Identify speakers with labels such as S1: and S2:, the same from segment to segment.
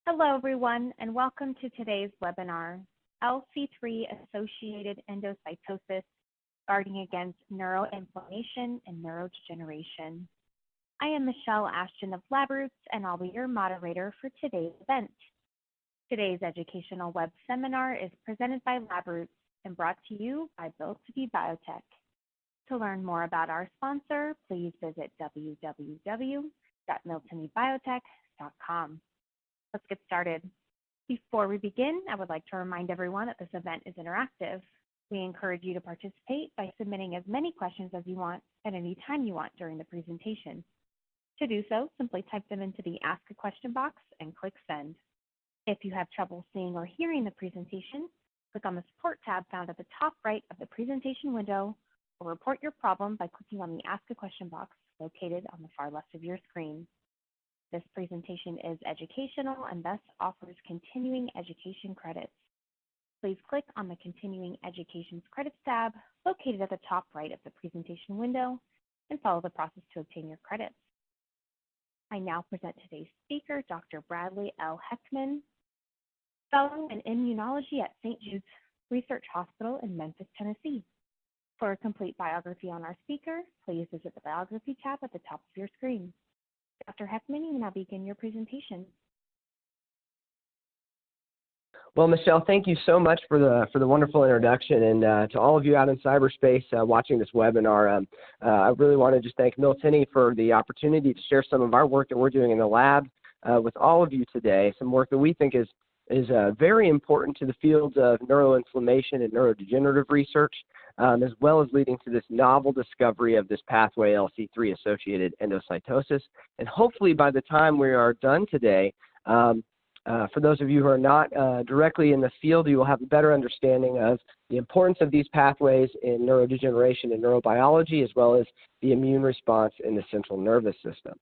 S1: Hello, everyone, and welcome to today's webinar, LC3-associated endocytosis, guarding against neuroinflammation and neurodegeneration. I am Michelle Ashton of LabRoots, and I'll be your moderator for today's event. Today's educational web seminar is presented by LabRoots and brought to you by Biotech Biotech. To learn more about our sponsor, please visit www.miltenbybiotech.com. Let's get started. Before we begin, I would like to remind everyone that this event is interactive. We encourage you to participate by submitting as many questions as you want at any time you want during the presentation. To do so, simply type them into the Ask a Question box and click Send. If you have trouble seeing or hearing the presentation, click on the Support tab found at the top right of the presentation window, or report your problem by clicking on the Ask a Question box located on the far left of your screen. This presentation is educational and thus offers continuing education credits. Please click on the Continuing Education's Credits tab located at the top right of the presentation window and follow the process to obtain your credits. I now present today's speaker, Dr. Bradlee L. Heckmann, Fellow in Immunology at St. Jude's Research Hospital in Memphis, Tennessee. For a complete biography on our speaker, please visit the Biography tab at the top of your screen. Dr. Heckmann, you may now begin your presentation.
S2: Well, Michelle, thank you so much for the wonderful introduction, and to all of you out in cyberspace watching this webinar. I really want to just thank Miltenby for the opportunity to share some of our work that we're doing in the lab with all of you today. Some work that we think is very important to the fields of neuroinflammation and neurodegenerative research, as well as leading to this novel discovery of this pathway, LC3-associated endocytosis. And hopefully by the time we are done today, for those of you who are not directly in the field, you will have a better understanding of the importance of these pathways in neurodegeneration and neurobiology, as well as the immune response in the central nervous system.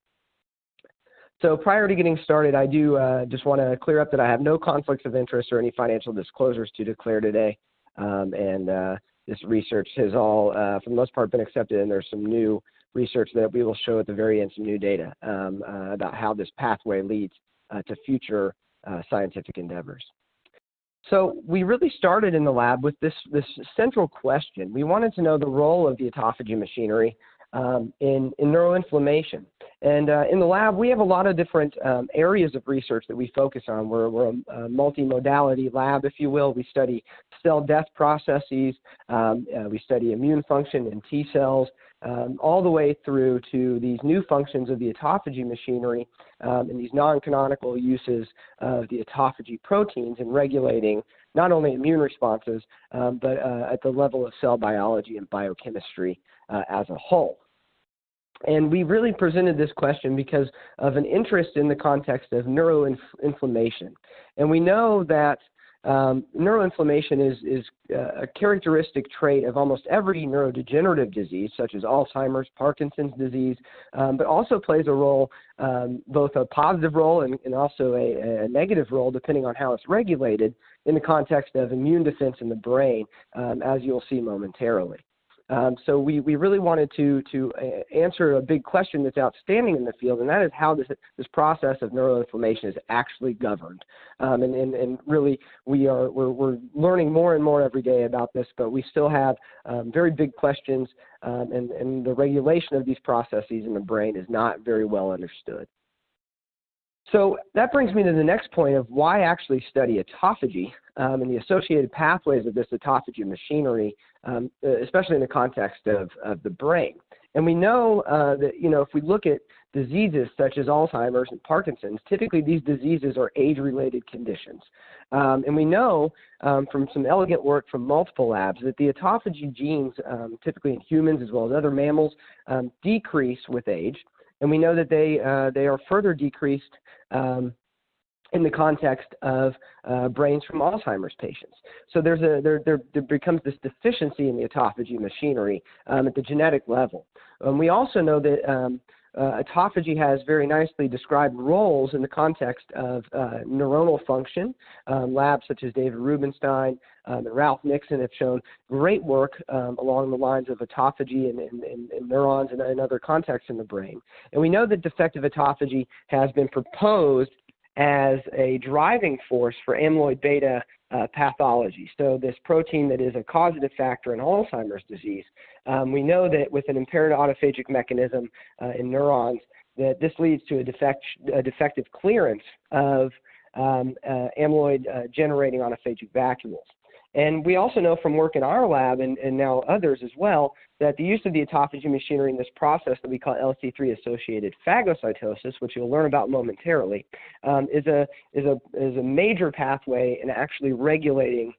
S2: So prior to getting started, I do just want to clear up that I have no conflicts of interest or any financial disclosures to declare today. This research has all, for the most part, been accepted, and there's some new research that we will show at the very end, some new data about how this pathway leads to future scientific endeavors. So we really started in the lab with this central question. We wanted to know the role of the autophagy machinery in neuroinflammation. And in the lab, we have a lot of different areas of research that we focus on. We're a multimodality lab, if you will. We study cell death processes. We study immune function in T cells, all the way through to these new functions of the autophagy machinery and these non-canonical uses of the autophagy proteins in regulating not only immune responses, but at the level of cell biology and biochemistry as a whole. And we really presented this question because of an interest in the context of neuroinflammation. And we know that neuroinflammation is a characteristic trait of almost every neurodegenerative disease, such as Alzheimer's, Parkinson's disease, but also plays a role, both a positive role and also a negative role, depending on how it's regulated in the context of immune defense in the brain, as you'll see momentarily. So we really wanted to answer a big question that's outstanding in the field, and that is how this process of neuroinflammation is actually governed. And really, we're learning more and more every day about this, but we still have very big questions, and the regulation of these processes in the brain is not very well understood. So that brings me to the next point of why actually study autophagy and the associated pathways of this autophagy machinery, especially in the context of the brain. And we know that, if we look at diseases such as Alzheimer's and Parkinson's, typically these diseases are age-related conditions. And we know from some elegant work from multiple labs that the autophagy genes, typically in humans as well as other mammals, decrease with age. And we know that they are further decreased in the context of brains from Alzheimer's patients. So there becomes this deficiency in the autophagy machinery at the genetic level. We also know that autophagy has very nicely described roles in the context of neuronal function. Labs such as David Rubenstein and Ralph Nixon have shown great work along the lines of autophagy and neurons and other contexts in the brain. And we know that defective autophagy has been proposed as a driving force for amyloid beta pathology. So this protein that is a causative factor in Alzheimer's disease, we know that with an impaired autophagic mechanism in neurons, that this leads to a defective clearance of amyloid generating autophagic vacuoles. And we also know from work in our lab and now others as well that the use of the autophagy machinery in this process that we call LC3-associated phagocytosis, which you'll learn about momentarily, is a major pathway in actually regulating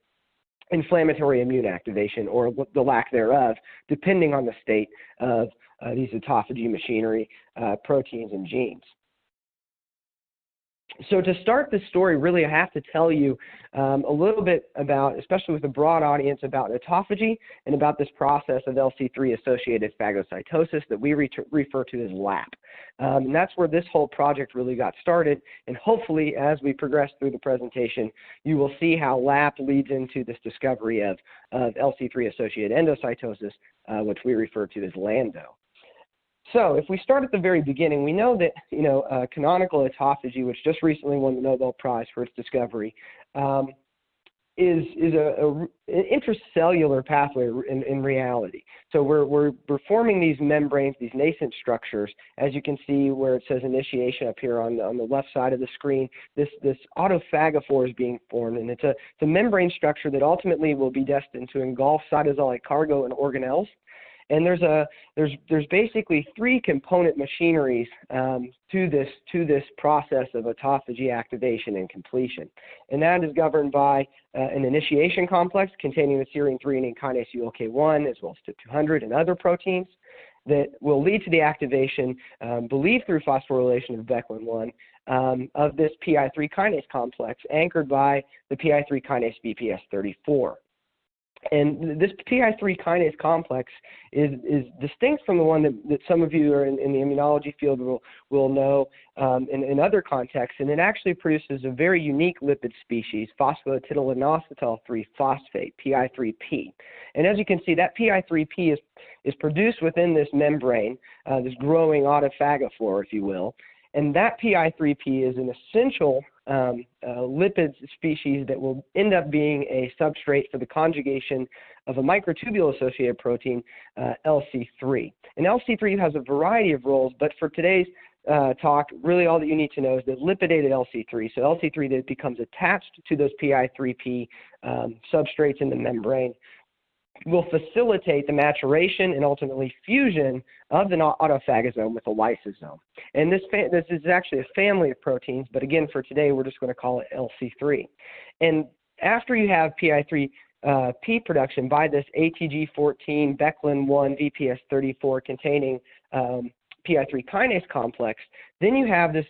S2: inflammatory immune activation, or the lack thereof, depending on the state of these autophagy machinery proteins and genes. So to start this story, really I have to tell you a little bit about, especially with a broad audience, about autophagy and about this process of LC3-associated phagocytosis that we refer to as LAP. And that's where this whole project really got started. And hopefully, as we progress through the presentation, you will see how LAP leads into this discovery of LC3-associated endocytosis, which we refer to as LANDO. So if we start at the very beginning, we know that, canonical autophagy, which just recently won the Nobel Prize for its discovery, is an intracellular pathway in reality. So we're forming these membranes, these nascent structures, as you can see where it says initiation up here on the left side of the screen. This autophagophore is being formed, and it's a membrane structure that ultimately will be destined to engulf cytosolic cargo and organelles. And there's basically three component machineries to this process of autophagy activation and completion, and that is governed by an initiation complex containing the serine threonine kinase ULK1 as well as TYP200 and other proteins that will lead to the activation, believed through phosphorylation of Becklin-1, of this PI3 kinase complex anchored by the PI3 kinase BPS34. And this PI3 kinase complex is distinct from the one that some of you are in the immunology field will know in other contexts, and it actually produces a very unique lipid species, phosphatidylinositol 3-phosphate, PI3P. And as you can see, that PI3P is produced within this membrane, this growing autophagophore, if you will. And that PI3P is an essential lipid species that will end up being a substrate for the conjugation of a microtubule-associated protein, LC3. And LC3 has a variety of roles, but for today's talk, really all that you need to know is that lipidated LC3, so LC3 that becomes attached to those PI3P substrates in the membrane, will facilitate the maturation and ultimately fusion of the autophagosome with a lysosome. And this is actually a family of proteins, but again, for today, we're just going to call it LC3. And after you have PI3P production by this ATG14 Becklin-1 VPS34 containing PI3 kinase complex, then you have this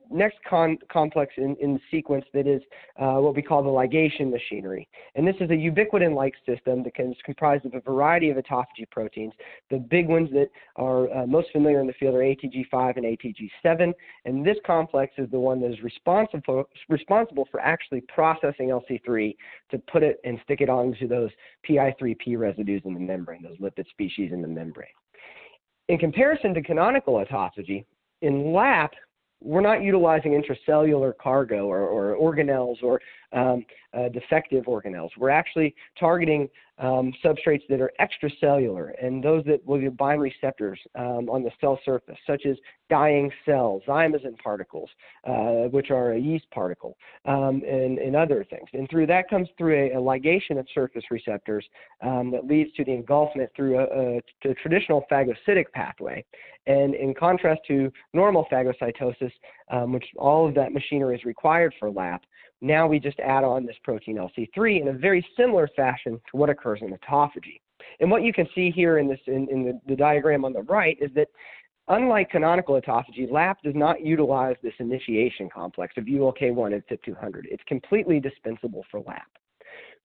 S2: next complex in the sequence that is what we call the ligation machinery. And this is a ubiquitin-like system that is comprised of a variety of autophagy proteins. The big ones that are most familiar in the field are ATG5 and ATG7, and this complex is the one that is responsible for actually processing LC3 to put it and stick it onto those PI3P residues in the membrane, those lipid species in the membrane. In comparison to canonical autophagy, in LAP, we're not utilizing intracellular cargo or organelles or defective organelles. We're actually targeting substrates that are extracellular and those that will bind receptors on the cell surface, such as dying cells, zymosin particles, which are a yeast particle, and other things. And through that comes through a ligation of surface receptors that leads to the engulfment through a traditional phagocytic pathway. And in contrast to normal phagocytosis, which all of that machinery is required for LAP, now we just add on this protein LC3 in a very similar fashion to what occurs in autophagy. And what you can see here in the diagram on the right is that unlike canonical autophagy, LAP does not utilize this initiation complex of ULK1 and TYP200. It's completely dispensable for LAP.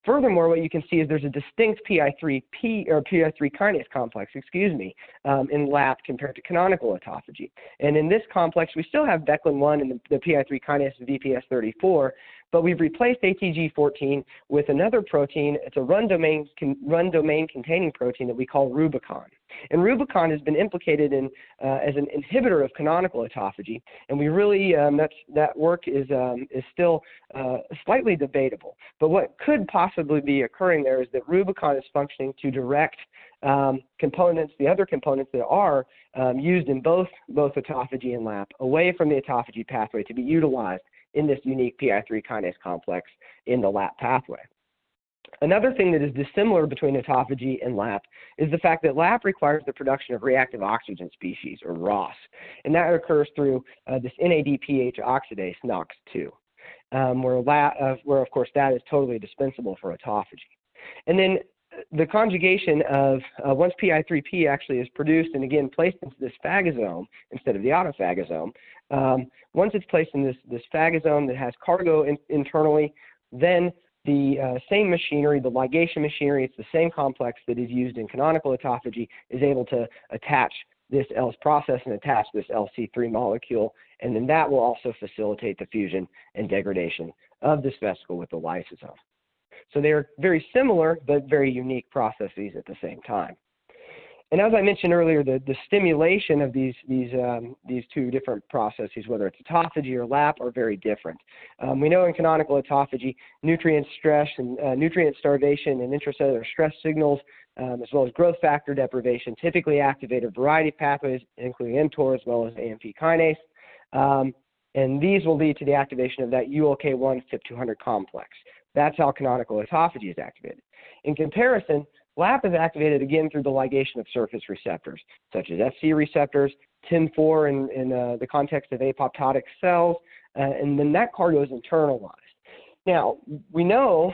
S2: Furthermore, what you can see is there's a distinct PI3 kinase complex, in LAP compared to canonical autophagy. And in this complex, we still have Becklin-1 and the PI3 kinase VPS34, but we've replaced ATG14 with another protein. It's a run domain containing protein that we call Rubicon. And Rubicon has been implicated in as an inhibitor of canonical autophagy, and we really that work is still slightly debatable. But what could possibly be occurring there is that Rubicon is functioning to direct components, the other components that are used in both autophagy and LAP, away from the autophagy pathway to be utilized in this unique PI3 kinase complex in the LAP pathway. Another thing that is dissimilar between autophagy and LAP is the fact that LAP requires the production of reactive oxygen species, or ROS, and that occurs through this NADPH oxidase, NOX2, where of course that is totally dispensable for autophagy. And then the conjugation of, once PI3P actually is produced and again placed into this phagosome instead of the autophagosome, once it's placed in this phagosome that has cargo internally, then the same machinery, the ligation machinery, it's the same complex that is used in canonical autophagy, is able to attach this process and attach this LC3 molecule, and then that will also facilitate the fusion and degradation of this vesicle with the lysosome. So they are very similar but very unique processes at the same time. And as I mentioned earlier, the stimulation of these two different processes, whether it's autophagy or LAP, are very different. We know in canonical autophagy, nutrient stress and nutrient starvation and intracellular stress signals, as well as growth factor deprivation, typically activate a variety of pathways, including mTOR as well as AMP kinase. And these will lead to the activation of that ULK1 CYP200 complex. That's how canonical autophagy is activated. In comparison, LAP is activated again through the ligation of surface receptors, such as Fc receptors, TIM4 in the context of apoptotic cells, and then that cargo is internalized. Now, we know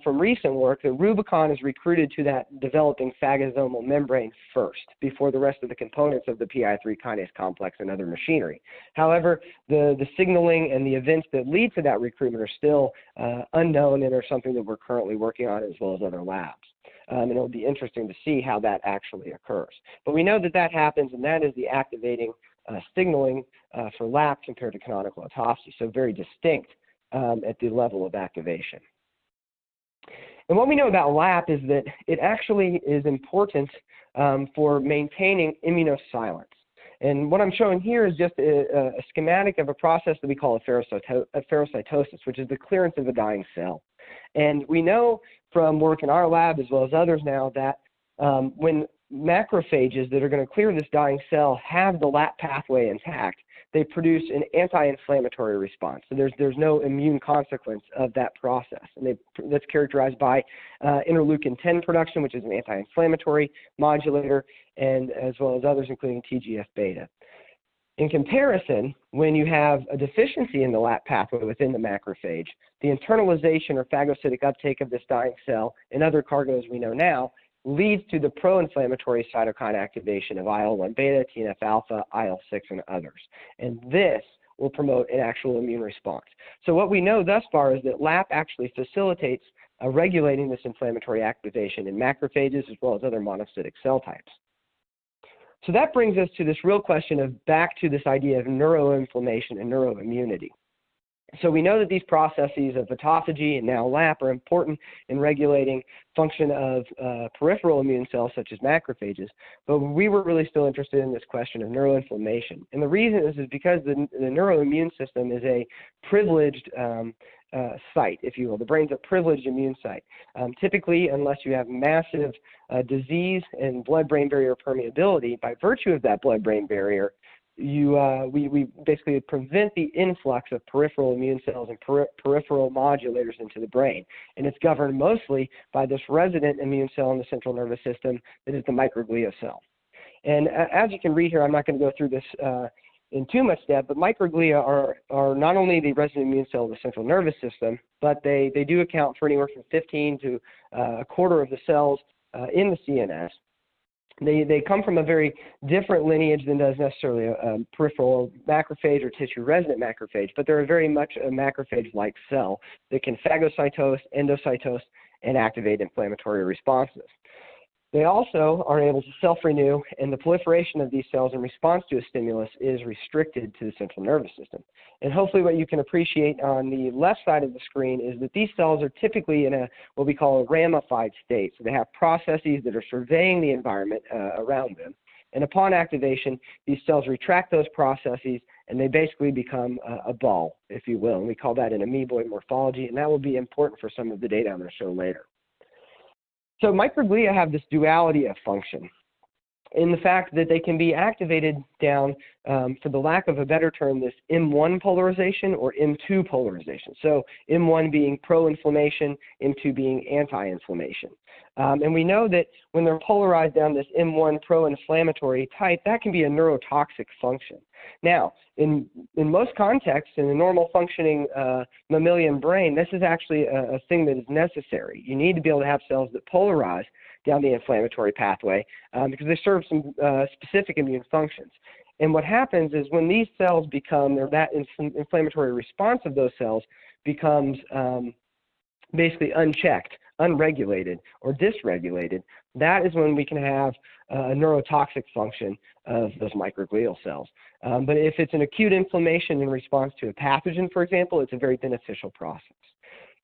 S2: from recent work that Rubicon is recruited to that developing phagosomal membrane first, before the rest of the components of the PI3 kinase complex and other machinery. However, the signaling and the events that lead to that recruitment are still unknown and are something that we're currently working on, as well as other labs. And it'll be interesting to see how that actually occurs. But we know that that happens, and that is the activating signaling for LAP compared to canonical autophagy, so very distinct at the level of activation. And what we know about LAP is that it actually is important for maintaining immunosilence. And what I'm showing here is just a schematic of a process that we call a phagocytosis, which is the clearance of a dying cell. And we know from work in our lab, as well as others now, that when macrophages that are going to clear this dying cell have the LAP pathway intact, they produce an anti-inflammatory response. So there's no immune consequence of that process. And that's characterized by interleukin-10 production, which is an anti-inflammatory modulator, and as well as others, including TGF-beta. In comparison, when you have a deficiency in the LAP pathway within the macrophage, the internalization or phagocytic uptake of this dying cell and other cargoes we know now leads to the pro-inflammatory cytokine activation of IL-1 beta, TNF-alpha, IL-6, and others. And this will promote an actual immune response. So what we know thus far is that LAP actually facilitates regulating this inflammatory activation in macrophages as well as other monocytic cell types. So that brings us to this real question of back to this idea of neuroinflammation and neuroimmunity. So we know that these processes of autophagy and now LAP are important in regulating function of peripheral immune cells such as macrophages, but we were really still interested in this question of neuroinflammation. And the reason is because the neuroimmune system is a privileged site, if you will. The brain's a privileged immune site. Typically, unless you have massive disease and blood-brain barrier permeability, by virtue of that blood-brain barrier, we basically prevent the influx of peripheral immune cells and peripheral modulators into the brain. And it's governed mostly by this resident immune cell in the central nervous system that is the microglial cell. And as you can read here, I'm not going to go through this in too much depth, but microglia are not only the resident immune cell of the central nervous system, but they do account for anywhere from 15 to a quarter of the cells in the CNS. They come from a very different lineage than does necessarily a peripheral macrophage or tissue-resident macrophage, but they're very much a macrophage-like cell that can phagocytose, endocytose, and activate inflammatory responses. They also are able to self-renew, and the proliferation of these cells in response to a stimulus is restricted to the central nervous system. And hopefully what you can appreciate on the left side of the screen is that these cells are typically in what we call a ramified state. So they have processes that are surveying the environment around them. And upon activation, these cells retract those processes, and they basically become a ball, if you will. And we call that an amoeboid morphology, and that will be important for some of the data I'm going to show later. So microglia have this duality of function in the fact that they can be activated down, for the lack of a better term, this M1 polarization or M2 polarization. So M1 being pro-inflammation, M2 being anti-inflammation. And we know that when they're polarized down this M1 pro-inflammatory type, that can be a neurotoxic function. Now, in most contexts, in a normal functioning mammalian brain, this is actually a thing that is necessary. You need to be able to have cells that polarize down the inflammatory pathway because they serve some specific immune functions. And what happens is when these cells become, or that inflammatory response of those cells becomes basically unchecked, unregulated, or dysregulated, that is when we can have a neurotoxic function of those microglial cells. But if it's an acute inflammation in response to a pathogen, for example, it's a very beneficial process.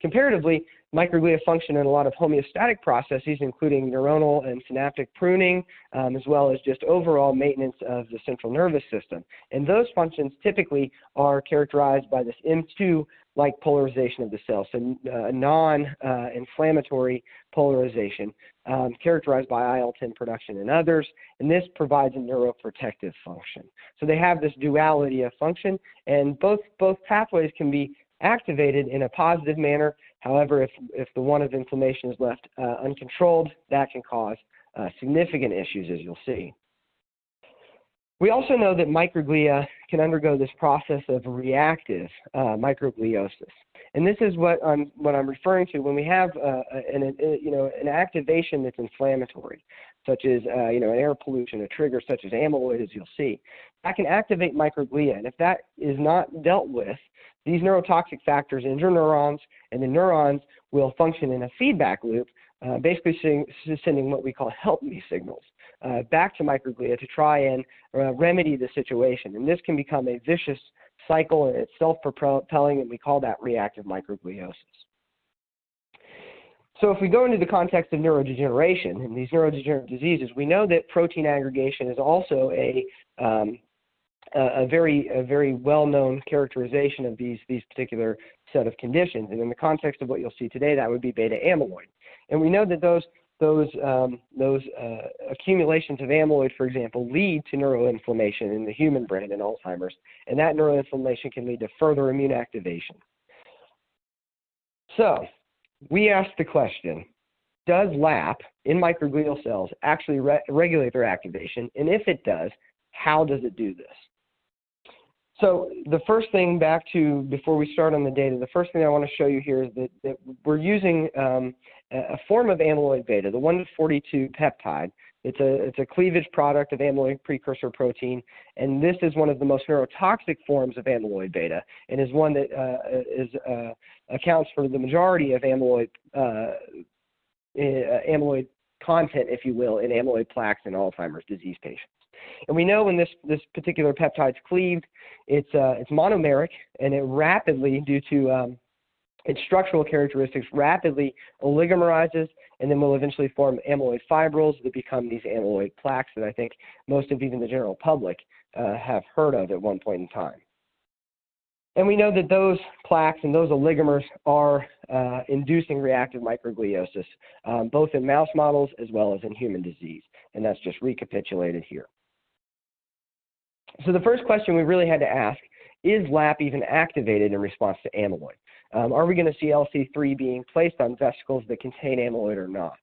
S2: Comparatively, microglia function in a lot of homeostatic processes, including neuronal and synaptic pruning, as well as just overall maintenance of the central nervous system. And those functions typically are characterized by this M2-like polarization of the cell, so a non-inflammatory polarization characterized by IL-10 production in others, and this provides a neuroprotective function. So they have this duality of function, and both pathways can be activated in a positive manner. However, if the one of inflammation is left uncontrolled, that can cause significant issues, as you'll see. We also know that microglia can undergo this process of reactive microgliosis. And this is what I'm referring to when we have an activation that's inflammatory, such as an air pollution, a trigger such as amyloid, as you'll see. That can activate microglia, and if that is not dealt with, these neurotoxic factors injure neurons, and the neurons will function in a feedback loop, basically sending what we call help me signals back to microglia to try and remedy the situation. And this can become a vicious cycle, and it's self-propelling, and we call that reactive microgliosis. So if we go into the context of neurodegeneration and these neurodegenerative diseases, we know that protein aggregation is also a very well-known characterization of these particular set of conditions. And in the context of what you'll see today, that would be beta amyloid. And we know that those accumulations of amyloid, for example, lead to neuroinflammation in the human brain and Alzheimer's, and that neuroinflammation can lead to further immune activation. So we asked the question, does LAP in microglial cells actually regulate their activation? And if it does, how does it do this? So the first thing, back to before we start on the data, the first thing I want to show you here is that we're using a form of amyloid beta, the 1-42 peptide. It's a cleavage product of amyloid precursor protein, and this is one of the most neurotoxic forms of amyloid beta, and is one that accounts for the majority of amyloid content, if you will, in amyloid plaques in Alzheimer's disease patients. And we know when this particular peptide's cleaved, it's monomeric, and it rapidly, due to its structural characteristics, rapidly oligomerizes, and then will eventually form amyloid fibrils that become these amyloid plaques that I think most of even the general public have heard of at one point in time. And we know that those plaques and those oligomers are inducing reactive microgliosis, both in mouse models as well as in human disease. And that's just recapitulated here. So the first question we really had to ask, is LAP even activated in response to amyloid? Are we going to see LC3 being placed on vesicles that contain amyloid or not?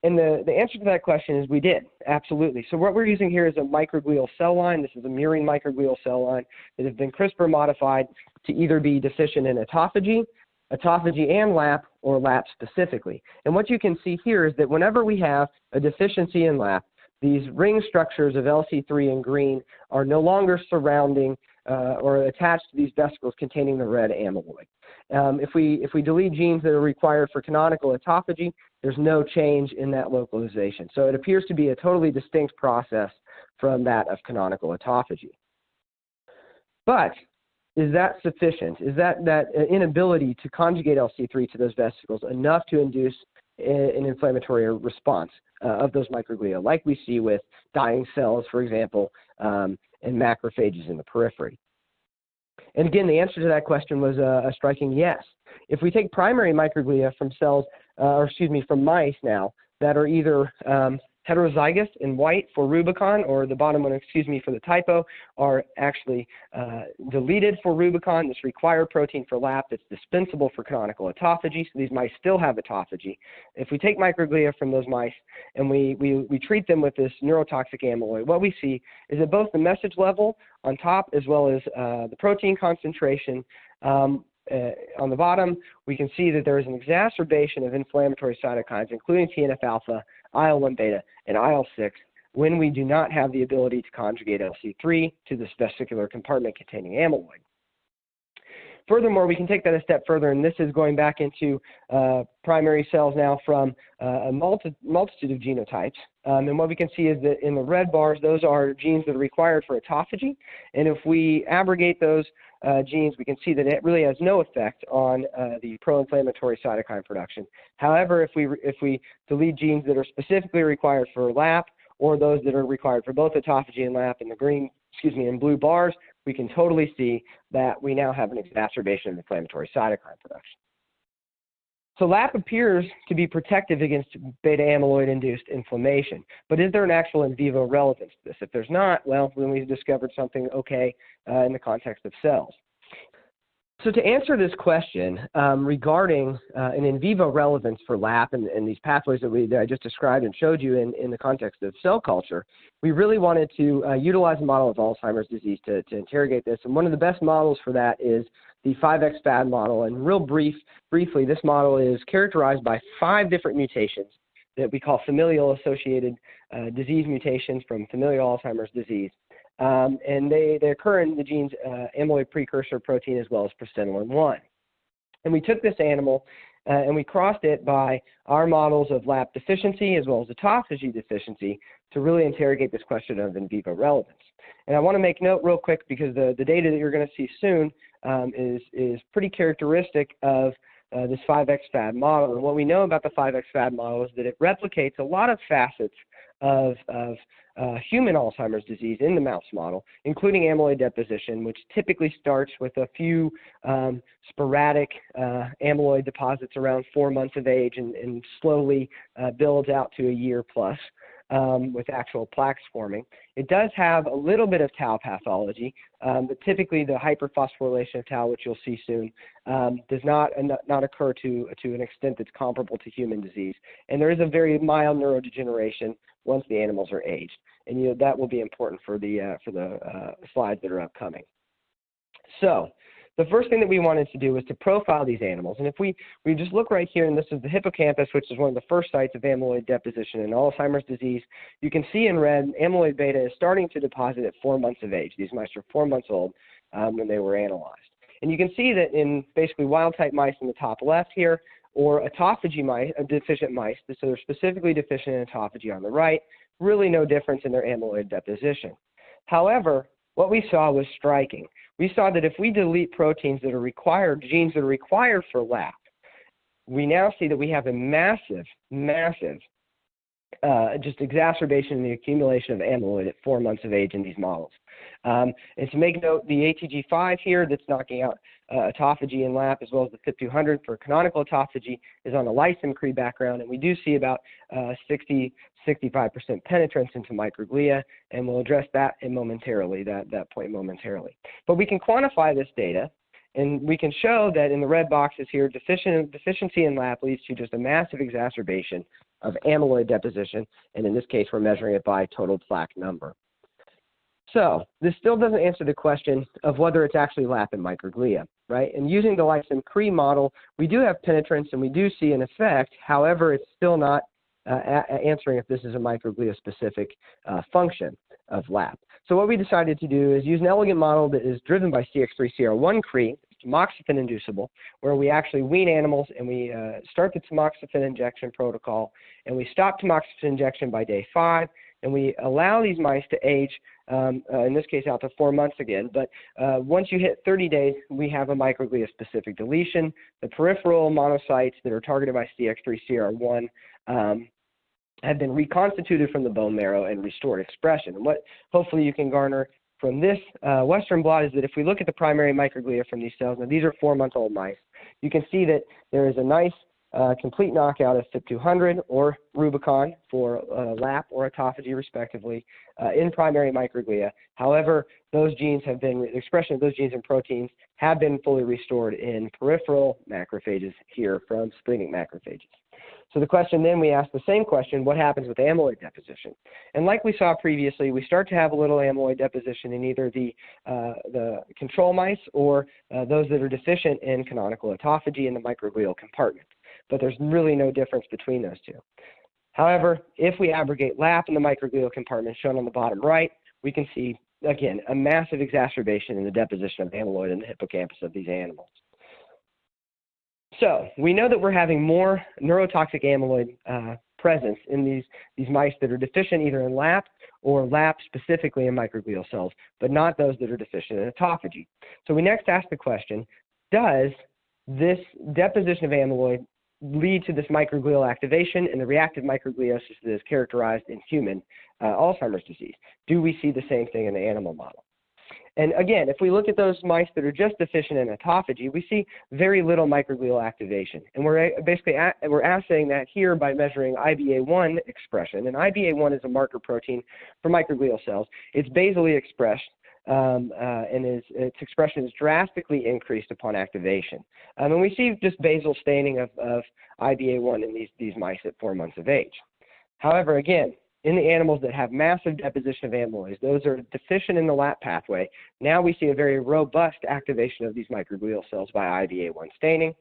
S2: And the answer to that question is we did, absolutely. So what we're using here is a microglial cell line. This is a murine microglial cell line that has been CRISPR modified to either be deficient in autophagy and LAP, or LAP specifically. And what you can see here is that whenever we have a deficiency in LAP, these ring structures of LC3 in green are no longer surrounding or attached to these vesicles containing the red amyloid. If we delete genes that are required for canonical autophagy, there's no change in that localization. So it appears to be a totally distinct process from that of canonical autophagy. But is that sufficient? Is that inability to conjugate LC3 to those vesicles enough to induce an inflammatory response of those microglia, like we see with dying cells, for example, and macrophages in the periphery? And again, the answer to that question was a striking yes. If we take primary microglia from cells, from mice now, that are either heterozygous in white for Rubicon, or the bottom one, for the typo, are actually deleted for Rubicon, this required protein for LAP that's dispensable for canonical autophagy, so these mice still have autophagy. If we take microglia from those mice and we treat them with this neurotoxic amyloid, what we see is that both the message level on top as well as the protein concentration on the bottom, we can see that there is an exacerbation of inflammatory cytokines, including TNF-alpha, IL-1 beta, and IL-6, when we do not have the ability to conjugate LC3 to this vesicular compartment containing amyloid. Furthermore, we can take that a step further, and this is going back into primary cells now from a multitude of genotypes. And what we can see is that in the red bars, those are genes that are required for autophagy. And if we abrogate those genes, we can see that it really has no effect on the pro-inflammatory cytokine production. However, if we delete genes that are specifically required for LAP, or those that are required for both autophagy and LAP in the in blue bars, we can totally see that we now have an exacerbation of inflammatory cytokine production. So LAP appears to be protective against beta amyloid-induced inflammation, but is there an actual in vivo relevance to this? If there's not, well, then we've discovered something okay in the context of cells. So to answer this question regarding an in vivo relevance for LAP and these pathways that I just described and showed you in the context of cell culture, we really wanted to utilize a model of Alzheimer's disease to interrogate this. And one of the best models for that is the 5X FAD model. And briefly, this model is characterized by 5 different mutations that we call familial associated disease mutations from familial Alzheimer's disease. And they occur in the genes amyloid precursor protein as well as presenilin-1. And we took this animal and we crossed it by our models of LAP deficiency as well as autophagy deficiency to really interrogate this question of in vivo relevance. And I want to make note real quick, because the data that you're going to see soon is pretty characteristic of this 5X FAD model. And what we know about the 5X FAD model is that it replicates a lot of facets of human Alzheimer's disease in the mouse model, including amyloid deposition, which typically starts with a few sporadic amyloid deposits around 4 months of age and slowly builds out to a year plus with actual plaques forming. It does have a little bit of tau pathology, but typically the hyper-phosphorylation of tau, which you'll see soon, does not occur to an extent that's comparable to human disease. And there is a very mild neurodegeneration once the animals are aged. And that will be important for the slides that are upcoming. So the first thing that we wanted to do was to profile these animals. And if we just look right here, and this is the hippocampus, which is one of the first sites of amyloid deposition in Alzheimer's disease, you can see in red amyloid beta is starting to deposit at 4 months of age. These mice are 4 months old when they were analyzed. And you can see that in basically wild-type mice in the top left here, or autophagy mice, deficient mice, so they're specifically deficient in autophagy on the right, really no difference in their amyloid deposition. However, what we saw was striking. We saw that if we delete proteins that are required, genes that are required for LAP, we now see that we have a massive just exacerbation in the accumulation of amyloid at 4 months of age in these models. And to make note, the ATG5 here that's knocking out autophagy in LAP as well as the FIP200 for canonical autophagy is on a lysine-cree background, and we do see about 65% penetrance into microglia, and we'll address that momentarily, that point momentarily. But we can quantify this data, and we can show that in the red boxes here, deficiency in LAP leads to just a massive exacerbation of amyloid deposition, and in this case, we're measuring it by total plaque number. So this still doesn't answer the question of whether it's actually LAP in microglia, right? And using the lysine-cree model, we do have penetrance and we do see an effect. However, it's still not answering if this is a microglia-specific function of LAP. So what we decided to do is use an elegant model that is driven by CX3CR1 Cre, tamoxifen inducible, where we actually wean animals and we start the tamoxifen injection protocol, and we stop tamoxifen injection by day 5, and we allow these mice to age, in this case out to 4 months again, but once you hit 30 days, we have a microglia-specific deletion. The peripheral monocytes that are targeted by CX3CR1 have been reconstituted from the bone marrow and restored expression. And what hopefully you can garner from this Western blot is that if we look at the primary microglia from these cells, now these are 4-month-old mice, you can see that there is a nice complete knockout of CYP200 or Rubicon for LAP or autophagy respectively in primary microglia. However, those genes have been, the expression of those genes and proteins have been fully restored in peripheral macrophages here from splenic macrophages. So the question then, we ask the same question, what happens with amyloid deposition? And like we saw previously, we start to have a little amyloid deposition in either the control mice or those that are deficient in canonical autophagy in the microglial compartment. But there's really no difference between those two. However, if we abrogate LAP in the microglial compartment shown on the bottom right, we can see, again, a massive exacerbation in the deposition of amyloid in the hippocampus of these animals. So we know that we're having more neurotoxic amyloid presence in these mice that are deficient either in LAP or LAP specifically in microglial cells, but not those that are deficient in autophagy. So we next ask the question, does this deposition of amyloid lead to this microglial activation and the reactive microgliosis that is characterized in human Alzheimer's disease? Do we see the same thing in the animal model? And again, if we look at those mice that are just deficient in autophagy, we see very little microglial activation. And we're basically we're assaying that here by measuring IBA1 expression. And IBA1 is a marker protein for microglial cells. It's basally expressed, and its expression is drastically increased upon activation. And we see just basal staining of IBA1 in these mice at 4 months of age. However, again, in the animals that have massive deposition of amyloid, those are deficient in the LAP pathway, now we see a very robust activation of these microglial cells by IBA1 staining.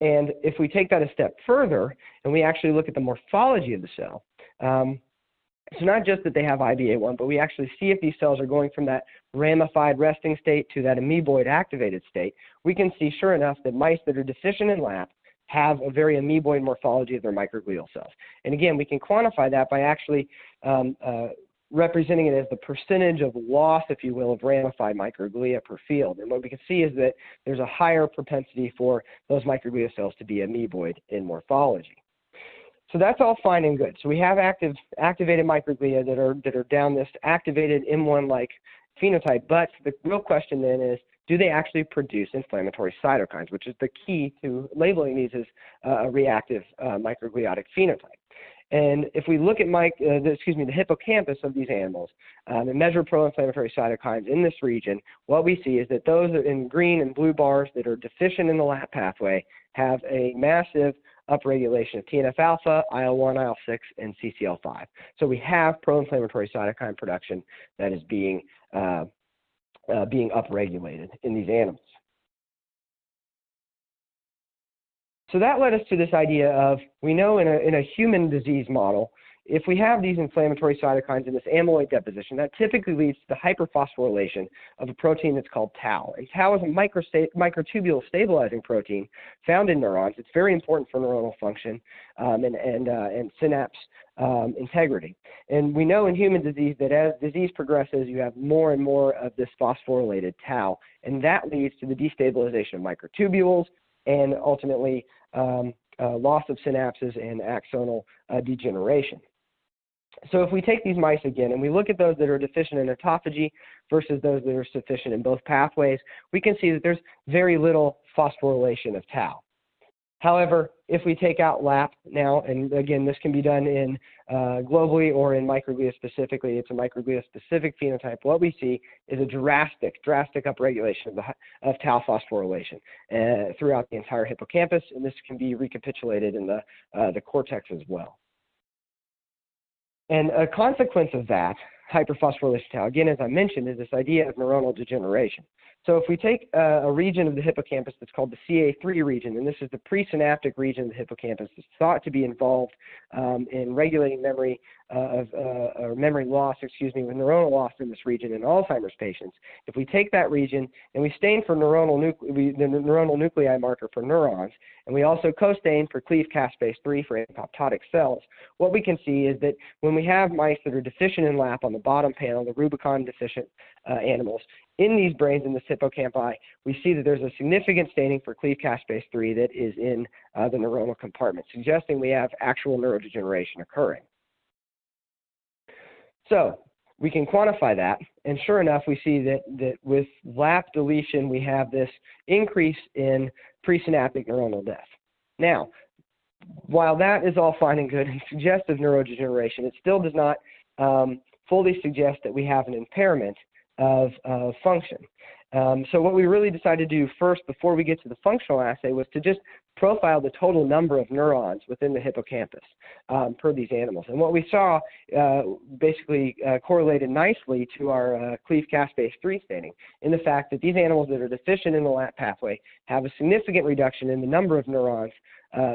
S2: And if we take that a step further and we actually look at the morphology of the cell, so not just that they have IBA1, but we actually see if these cells are going from that ramified resting state to that amoeboid activated state, we can see sure enough that mice that are deficient in LAP have a very amoeboid morphology of their microglial cells. And again, we can quantify that by actually representing it as the percentage of loss, if you will, of ramified microglia per field. And what we can see is that there's a higher propensity for those microglia cells to be amoeboid in morphology. So that's all fine and good. So we have activated microglia that are down this activated M1-like phenotype, but the real question then is, do they actually produce inflammatory cytokines, which is the key to labeling these as a reactive microgliotic phenotype. And if we look at the hippocampus of these animals and measure pro-inflammatory cytokines in this region, what we see is that those in green and blue bars that are deficient in the LAP pathway have a massive upregulation of TNF-alpha, IL-1, IL-6, and CCL5. So we have pro-inflammatory cytokine production that is being upregulated in these animals. So that led us to this idea of, we know in a human disease model, if we have these inflammatory cytokines in this amyloid deposition, that typically leads to the hyper-phosphorylation of a protein that's called Tau. And Tau is a microtubule stabilizing protein found in neurons. It's very important for neuronal function and synapse integrity. And we know in human disease that as disease progresses, you have more and more of this phosphorylated Tau, and that leads to the destabilization of microtubules and ultimately loss of synapses and axonal degeneration. So if we take these mice again and we look at those that are deficient in autophagy versus those that are sufficient in both pathways, we can see that there's very little phosphorylation of Tau. However, if we take out LAP now, and again, this can be done in globally or in microglia specifically, it's a microglia specific phenotype, what we see is a drastic upregulation of Tau phosphorylation throughout the entire hippocampus, and this can be recapitulated in the cortex as well. And a consequence of that hyper-phosphorylation of Tau, again, as I mentioned, is this idea of neuronal degeneration. So if we take a region of the hippocampus that's called the CA3 region, and this is the presynaptic region of the hippocampus, it's thought to be involved in regulating memory or memory loss, with neuronal loss in this region in Alzheimer's patients. If we take that region and we stain for the neuronal nuclei marker for neurons, and we also co-stain for cleaved caspase 3 for apoptotic cells, what we can see is that when we have mice that are deficient in LAP on the bottom panel, the Rubicon-deficient animals, in these brains in this hippocampi, we see that there's a significant staining for cleaved caspase 3 that is in the neuronal compartment, suggesting we have actual neurodegeneration occurring. So we can quantify that, and sure enough, we see that with LAP deletion, we have this increase in presynaptic neuronal death. Now, while that is all fine and good and suggests of neurodegeneration, it still does not fully suggest that we have an impairment of function. So what we really decided to do first before we get to the functional assay was to just profile the total number of neurons within the hippocampus per these animals. And what we saw basically correlated nicely to our cleaved caspase 3 staining in the fact that these animals that are deficient in the LAP pathway have a significant reduction in the number of neurons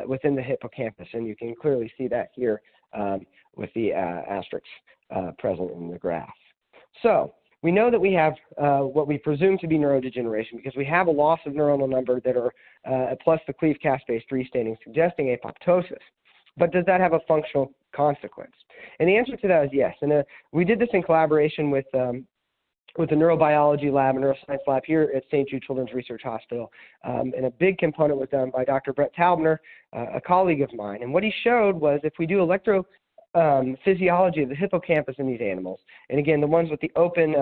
S2: within the hippocampus. And you can clearly see that here with the asterisks present in the graph. So we know that we have what we presume to be neurodegeneration because we have a loss of neuronal number that are plus the cleaved caspase 3 staining suggesting apoptosis. But does that have a functional consequence? And the answer to that is yes. And we did this in collaboration with the neurobiology lab and neuroscience lab here at St. Jude Children's Research Hospital. And a big component was done by Dr. Brett Taubner, a colleague of mine. And what he showed was if we do physiology of the hippocampus in these animals, and again, the ones with the open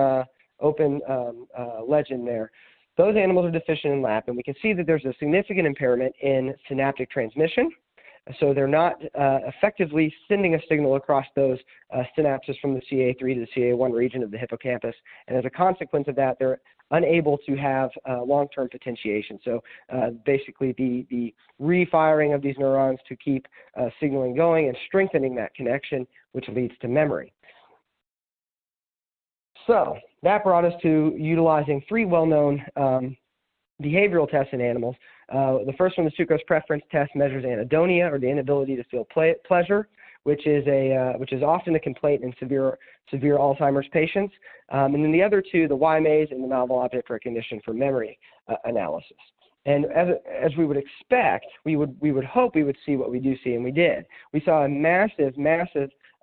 S2: legend there, those animals are deficient in LAP, and we can see that there's a significant impairment in synaptic transmission. So they're not effectively sending a signal across those synapses from the CA3 to the CA1 region of the hippocampus, and as a consequence of that, they're unable to have long-term potentiation. So basically the refiring of these neurons to keep signaling going and strengthening that connection, which leads to memory. So that brought us to utilizing 3 well-known behavioral tests in animals. The first one, the sucrose preference test, measures anhedonia, or the inability to feel pleasure, which is often a complaint in severe Alzheimer's patients. And then the other 2, the Y-maze and the novel object recognition for memory analysis. And as we would expect, we would hope we would see what we do see, and we did. We saw a massive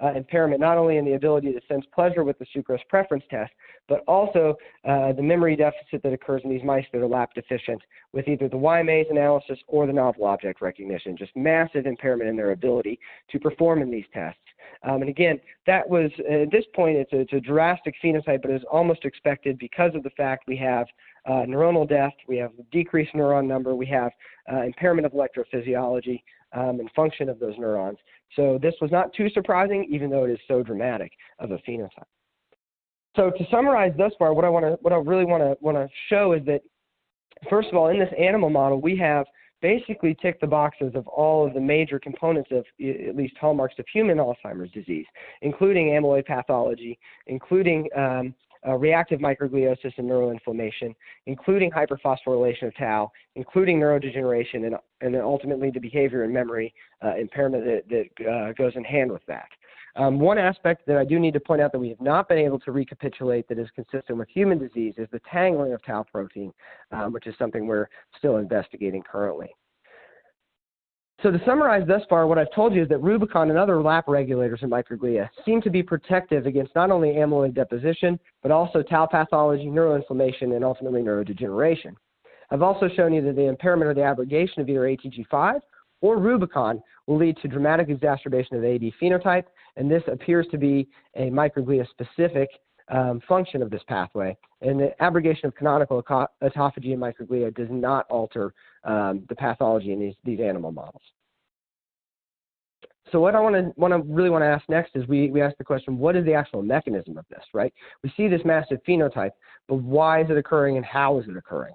S2: impairment, not only in the ability to sense pleasure with the sucrose preference test, but also the memory deficit that occurs in these mice that are LAP deficient with either the Y-maze analysis or the novel object recognition, just massive impairment in their ability to perform in these tests. And again, that was, at this point, it's a drastic phenotype, but it was almost expected because of the fact we have neuronal death, we have decreased neuron number, we have impairment of electrophysiology and function of those neurons. So this was not too surprising, even though it is so dramatic of a phenotype. So to summarize thus far, what I really want to show is that, first of all, in this animal model, we have basically ticked the boxes of all of the major components of at least hallmarks of human Alzheimer's disease, including amyloid pathology, including reactive microgliosis and neuroinflammation, including hyper-phosphorylation of Tau, including neurodegeneration, and then ultimately the behavior and memory impairment that goes in hand with that. One aspect that I do need to point out that we have not been able to recapitulate that is consistent with human disease is the tangling of Tau protein, which is something we're still investigating currently. So to summarize thus far, what I've told you is that Rubicon and other LAP regulators in microglia seem to be protective against not only amyloid deposition, but also Tau pathology, neuroinflammation, and ultimately neurodegeneration. I've also shown you that the impairment or the abrogation of either ATG5 or Rubicon will lead to dramatic exacerbation of the AD phenotype, and this appears to be a microglia-specific function of this pathway. And the abrogation of canonical autophagy in microglia does not alter the pathology in these animal models. So what I really want to ask next is we ask the question, what is the actual mechanism of this, right? We see this massive phenotype, but why is it occurring and how is it occurring?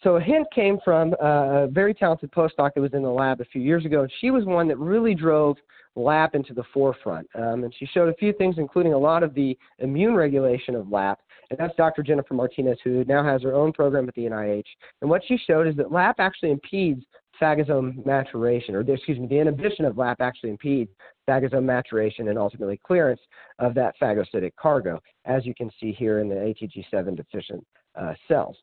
S2: So a hint came from a very talented postdoc that was in the lab a few years ago, and she was one that really drove LAP into the forefront. And she showed a few things, including a lot of the immune regulation of LAP, and that's Dr. Jennifer Martinez, who now has her own program at the NIH. And what she showed is that LAP actually impedes phagosome maturation, or excuse me, the inhibition of LAP actually impedes phagosome maturation and ultimately clearance of that phagocytic cargo, as you can see here in the ATG7 deficient cells.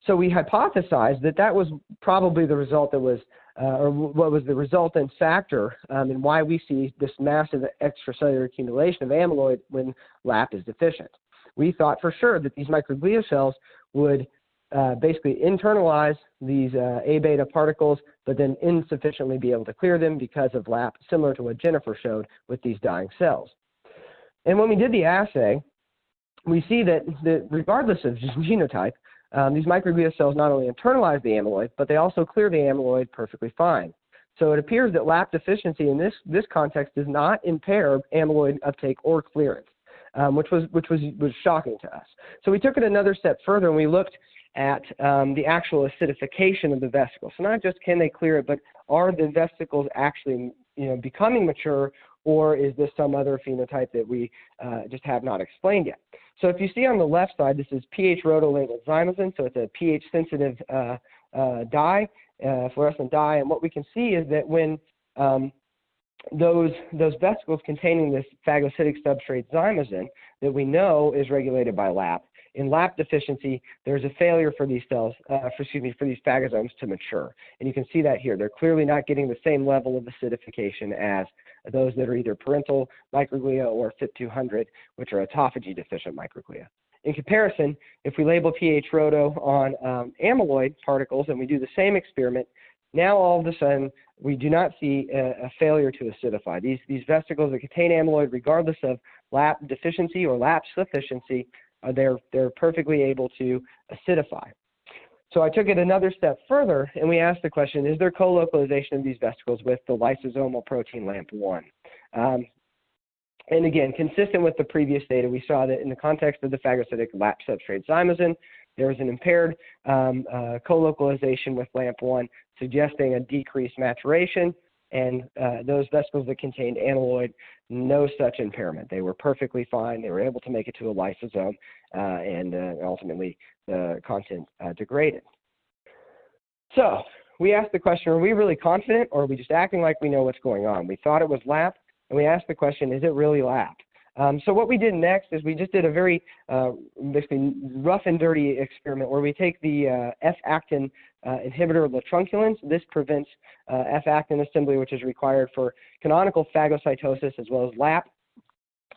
S2: So we hypothesized that that was probably the result that was, or what was the resultant factor in why we see this massive extracellular accumulation of amyloid when LAP is deficient. We thought for sure that these microglia cells would basically internalize these A-beta particles, but then insufficiently be able to clear them because of LAP, similar to what Jennifer showed with these dying cells. And when we did the assay, we see that regardless of genotype, these microglia cells not only internalize the amyloid, but they also clear the amyloid perfectly fine. So it appears that LAP deficiency in this context does not impair amyloid uptake or clearance, which was shocking to us. So we took it another step further and we looked at the actual acidification of the vesicles. So not just can they clear it, but are the vesicles actually becoming mature, or is this some other phenotype that we just have not explained yet? So if you see on the left side, this is pH-rhodolabeled zymosin, so it's a pH-sensitive dye, fluorescent dye, and what we can see is that when those vesicles containing this phagocytic substrate zymosin that we know is regulated by LAP, in LAP deficiency, there's a failure for these cells, for these phagosomes to mature. And you can see that here. They're clearly not getting the same level of acidification as those that are either parental microglia or FIP200, which are autophagy deficient microglia. In comparison, if we label pH-rhodo on amyloid particles and we do the same experiment, now all of a sudden we do not see a failure to acidify. These vesicles that contain amyloid, regardless of LAP deficiency or LAP sufficiency, they're perfectly able to acidify. So I took it another step further, and we asked the question, is there co-localization of these vesicles with the lysosomal protein LAMP1? And again, consistent with the previous data, we saw that in the context of the phagocytic LAP substrate zymosin, there was an impaired co-localization with LAMP1, suggesting a decreased maturation, and those vesicles that contained amyloid, no such impairment. They were perfectly fine. They were able to make it to a lysosome, and ultimately the content degraded. So we asked the question, are we really confident, or are we just acting like we know what's going on? We thought it was LAP, and we asked the question, is it really LAP? So what we did next is we just did a very basically rough and dirty experiment where we take the F-actin inhibitor latrunculins. This prevents F-actin assembly, which is required for canonical phagocytosis as well as LAP.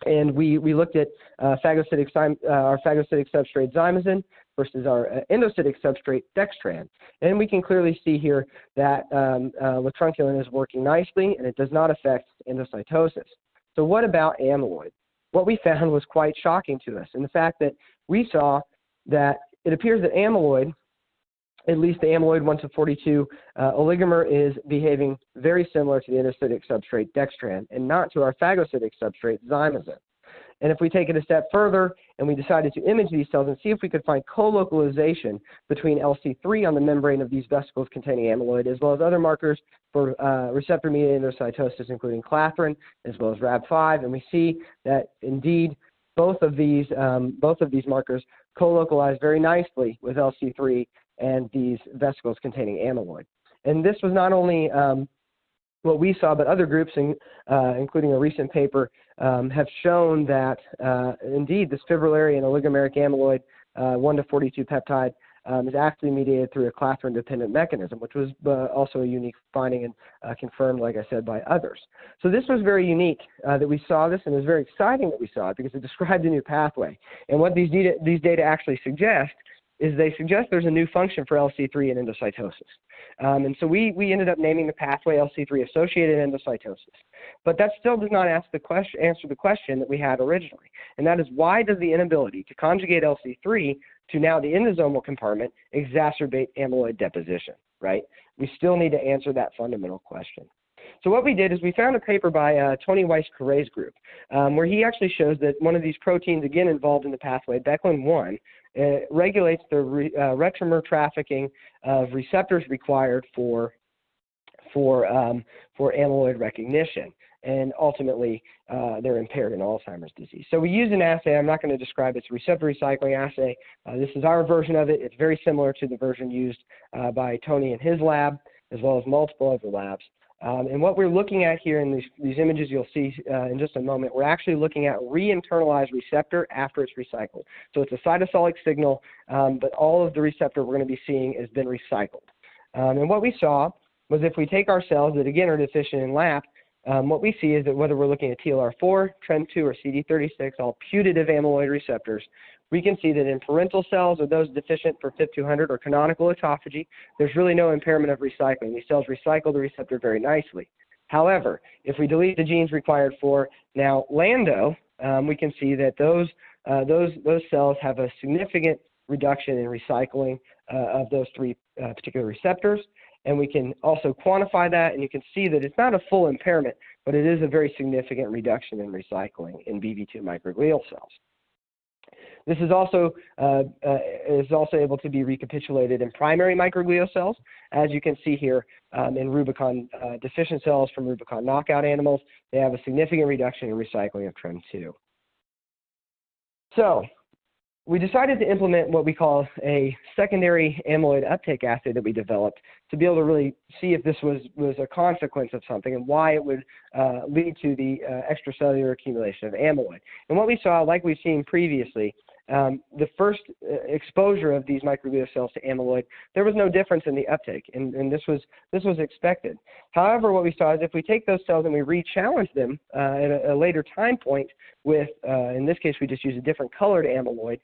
S2: And we looked at our phagocytic substrate zymosin versus our endocytic substrate dextran. And we can clearly see here that latrunculin is working nicely and it does not affect endocytosis. So what about amyloid? What we found was quite shocking to us, in the fact that we saw that it appears that amyloid, at least the amyloid 1-42 oligomer, is behaving very similar to the endocytic substrate dextran and not to our phagocytic substrate zymosin. And if we take it a step further and we decided to image these cells and see if we could find co-localization between LC3 on the membrane of these vesicles containing amyloid, as well as other markers for receptor-mediated endocytosis, including Clathrin as well as Rab5, and we see that indeed both of these markers co-localize very nicely with LC3 and these vesicles containing amyloid. And this was not only what we saw, but other groups, including a recent paper, have shown that indeed this fibrillary and oligomeric amyloid 1-42 peptide is actually mediated through a Clathrin-dependent mechanism, which was also a unique finding and confirmed, like I said, by others. So this was very unique that we saw this, and it was very exciting that we saw it because it described a new pathway. And what these data actually suggest is they suggest there's a new function for LC3 in endocytosis. And so we ended up naming the pathway LC3-associated endocytosis. But that still does not answer the question that we had originally, and that is, why does the inability to conjugate LC3 to now the endosomal compartment exacerbate amyloid deposition, right? We still need to answer that fundamental question. So what we did is we found a paper by Tony Weiss-Carré's group, where he actually shows that one of these proteins, again involved in the pathway, Beclin-1, regulates the retromer trafficking of receptors required for amyloid recognition, and ultimately they're impaired in Alzheimer's disease. So we use an assay. I'm not going to describe it. It's a receptor recycling assay. This is our version of it. It's very similar to the version used by Tony in his lab, as well as multiple other labs. And what we're looking at here in these images you'll see in just a moment, we're actually looking at re-internalized receptor after it's recycled. So it's a cytosolic signal, but all of the receptor we're going to be seeing has been recycled. And what we saw was if we take our cells that, again, are deficient in LAP, what we see is that whether we're looking at TLR4, TREM2, or CD36, all putative amyloid receptors, we can see that in parental cells or those deficient for FIP200 or canonical autophagy, there's really no impairment of recycling. These cells recycle the receptor very nicely. However, if we delete the genes required for now LANDO, we can see that those cells have a significant reduction in recycling of those three particular receptors. And we can also quantify that, and you can see that it's not a full impairment, but it is a very significant reduction in recycling in BV2 microglial cells. This is also able to be recapitulated in primary microglial cells, as you can see here in Rubicon deficient cells from Rubicon knockout animals. They have a significant reduction in recycling of TREM2. So we decided to implement what we call a secondary amyloid uptake assay that we developed to be able to really see if this was a consequence of something and why it would lead to the extracellular accumulation of amyloid. And what we saw, like we've seen previously, the first exposure of these microglial cells to amyloid, there was no difference in the uptake, and this was expected. However, what we saw is if we take those cells and we re-challenge them at a later time point with, in this case, we just use a different colored amyloid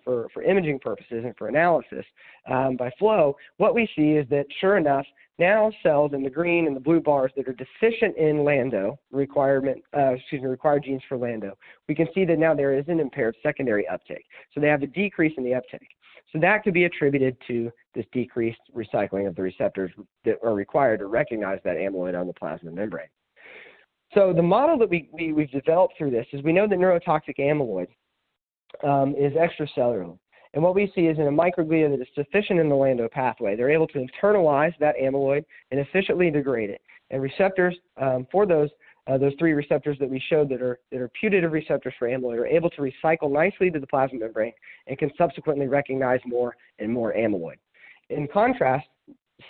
S2: for imaging purposes and for analysis by flow, what we see is that, sure enough, now cells in the green and the blue bars that are deficient in LANDO, required genes for LANDO, we can see that now there is an impaired secondary uptake. So they have a decrease in the uptake. So that could be attributed to this decreased recycling of the receptors that are required to recognize that amyloid on the plasma membrane. So the model that we've developed through this is we know that neurotoxic amyloid is extracellular. And what we see is in a microglia that is deficient in the LANDO pathway, they're able to internalize that amyloid and efficiently degrade it. And receptors for those three receptors that we showed that are putative receptors for amyloid are able to recycle nicely to the plasma membrane and can subsequently recognize more and more amyloid. In contrast,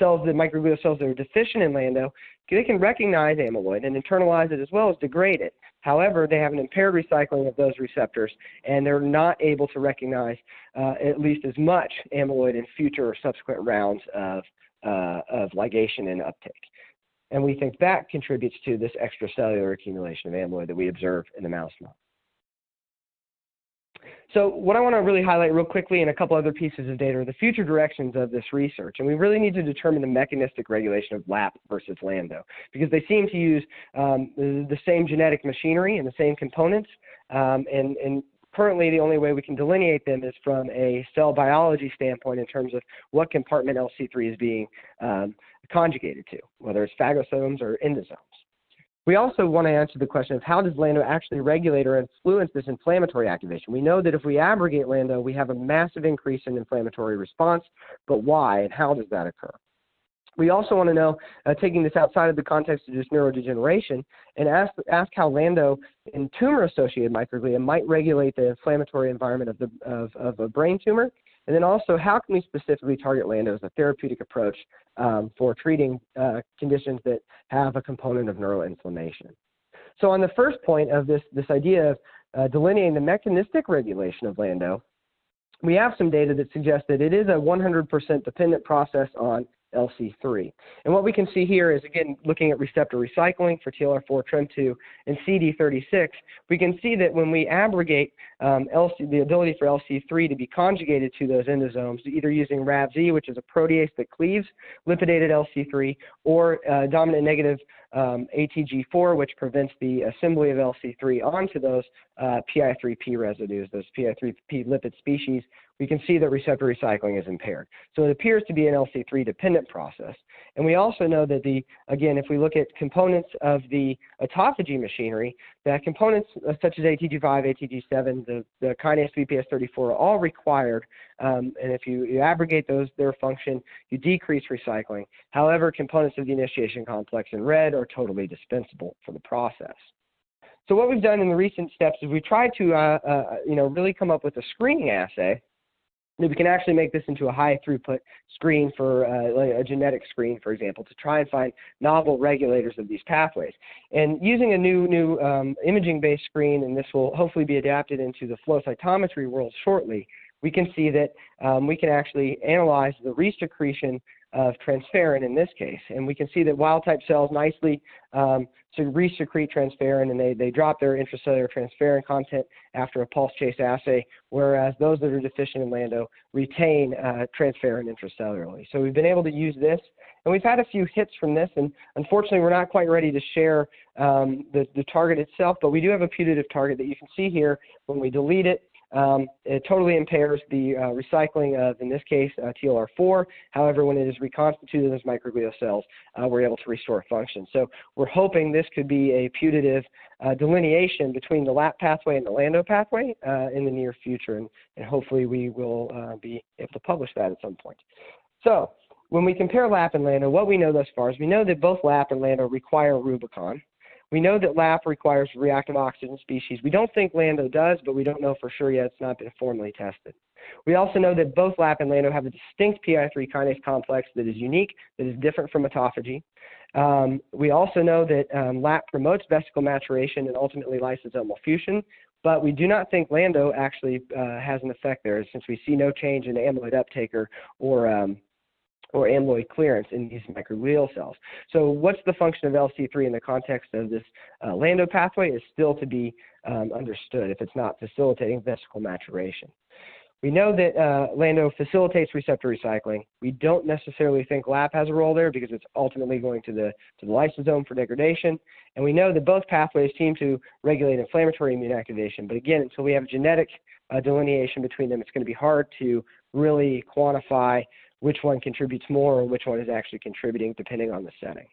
S2: microglial cells that are deficient in LANDO, they can recognize amyloid and internalize it as well as degrade it. However, they have an impaired recycling of those receptors, and they're not able to recognize at least as much amyloid in future or subsequent rounds of ligation and uptake. And we think that contributes to this extracellular accumulation of amyloid that we observe in the mouse model. So what I want to really highlight real quickly and a couple other pieces of data are the future directions of this research. And we really need to determine the mechanistic regulation of LAP versus LANDO because they seem to use the same genetic machinery and the same components. And currently the only way we can delineate them is from a cell biology standpoint in terms of what compartment LC3 is being conjugated to, whether it's phagocytomes or endosomes. We also want to answer the question of how does LANDO actually regulate or influence this inflammatory activation? We know that if we abrogate LANDO, we have a massive increase in inflammatory response, but why and how does that occur? We also want to know, taking this outside of the context of just neurodegeneration, and ask how LANDO in tumor-associated microglia might regulate the inflammatory environment of a brain tumor. And then also, how can we specifically target LANDO as a therapeutic approach for treating conditions that have a component of neuroinflammation? So on the first point of this idea of delineating the mechanistic regulation of LANDO, we have some data that suggests that it is a 100% dependent process on LC3. And what we can see here is, again, looking at receptor recycling for TLR4, TREM2, and CD36, we can see that when we abrogate the ability for LC3 to be conjugated to those endosomes, either using Rab5, which is a protease that cleaves lipidated LC3, or dominant negative ATG4, which prevents the assembly of LC3 onto those PI3P residues, those PI3P lipid species, we can see that receptor recycling is impaired. So it appears to be an LC3 dependent process. And we also know that again, if we look at components of the autophagy machinery, that components such as ATG5, ATG7, the kinase VPS34 are all required. And if you abrogate their function, you decrease recycling. However, components of the initiation complex in red are totally dispensable for the process. So what we've done in the recent steps is we tried to really come up with a screening assay that we can actually make this into a high throughput screen for a genetic screen, for example, to try and find novel regulators of these pathways. And using a new imaging-based screen, and this will hopefully be adapted into the flow cytometry world shortly, we can see that we can actually analyze the resecretion of transferrin in this case. And we can see that wild-type cells nicely resecrete transferrin, and they drop their intracellular transferrin content after a pulse chase assay, whereas those that are deficient in LANDO retain transferrin intracellularly. So we've been able to use this, and we've had a few hits from this, and unfortunately we're not quite ready to share the target itself, but we do have a putative target that you can see here. When we delete it, it totally impairs the recycling of, in this case, TLR4. However, when it is reconstituted as microglial cells, we're able to restore function. So we're hoping this could be a putative delineation between the LAP pathway and the LANDO pathway in the near future, and hopefully we will be able to publish that at some point. So when we compare LAP and LANDO, what we know thus far is we know that both LAP and LANDO require Rubicon. We know that LAP requires reactive oxygen species. We don't think LANDO does, but we don't know for sure yet. It's not been formally tested. We also know that both LAP and LANDO have a distinct PI3 kinase complex that is unique, that is different from autophagy. We also know that LAP promotes vesicle maturation and ultimately lysosomal fusion, but we do not think LANDO actually has an effect there, since we see no change in amyloid uptake or amyloid clearance in these microglial cells. So what's the function of LC3 in the context of this LANDO pathway is still to be understood if it's not facilitating vesicle maturation. We know that LANDO facilitates receptor recycling. We don't necessarily think LAP has a role there because it's ultimately going to the lysosome for degradation. And we know that both pathways seem to regulate inflammatory immune activation. But again, until we have genetic delineation between them, it's going to be hard to really quantify which one contributes more or which one is actually contributing depending on the setting.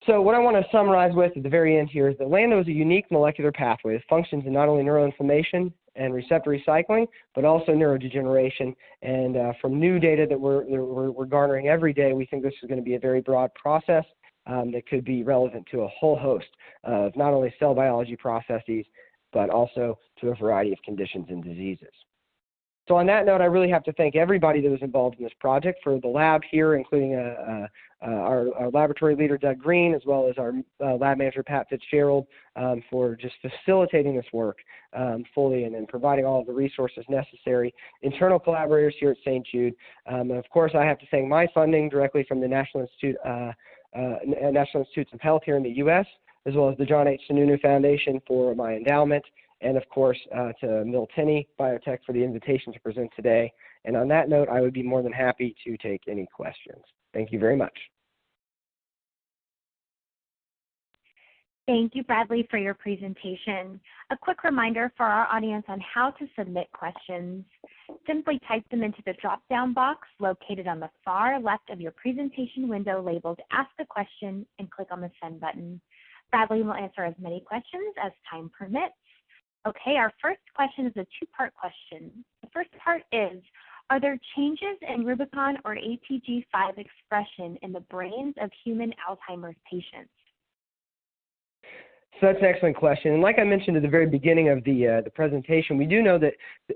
S2: So what I want to summarize with at the very end here is that LANDO is a unique molecular pathway that functions in not only neuroinflammation and receptor recycling, but also neurodegeneration. And from new data that we're garnering every day, we think this is going to be a very broad process that could be relevant to a whole host of not only cell biology processes, but also to a variety of conditions and diseases. So on that note, I really have to thank everybody that was involved in this project, for the lab here, including our laboratory leader, Doug Green, as well as our lab manager, Pat Fitzgerald, for just facilitating this work fully and providing all of the resources necessary. Internal collaborators here at St. Jude. And of course, I have to thank my funding directly from the National Institutes of Health here in the U.S., as well as the John H. Sununu Foundation for my endowment, and of course to Miltenny Biotech for the invitation to present today. And on that note, I would be more than happy to take any questions. Thank you very much.
S1: Thank you, Bradlee, for your presentation. A quick reminder for our audience on how to submit questions. Simply type them into the drop-down box located on the far left of your presentation window labeled Ask a Question, and click on the Send button. Bradlee will answer as many questions as time permits. Okay, our first question is a two-part question. The first part is, are there changes in Rubicon or ATG5 expression in the brains of human Alzheimer's patients?
S2: So that's an excellent question. And like I mentioned at the very beginning of the presentation, we do know that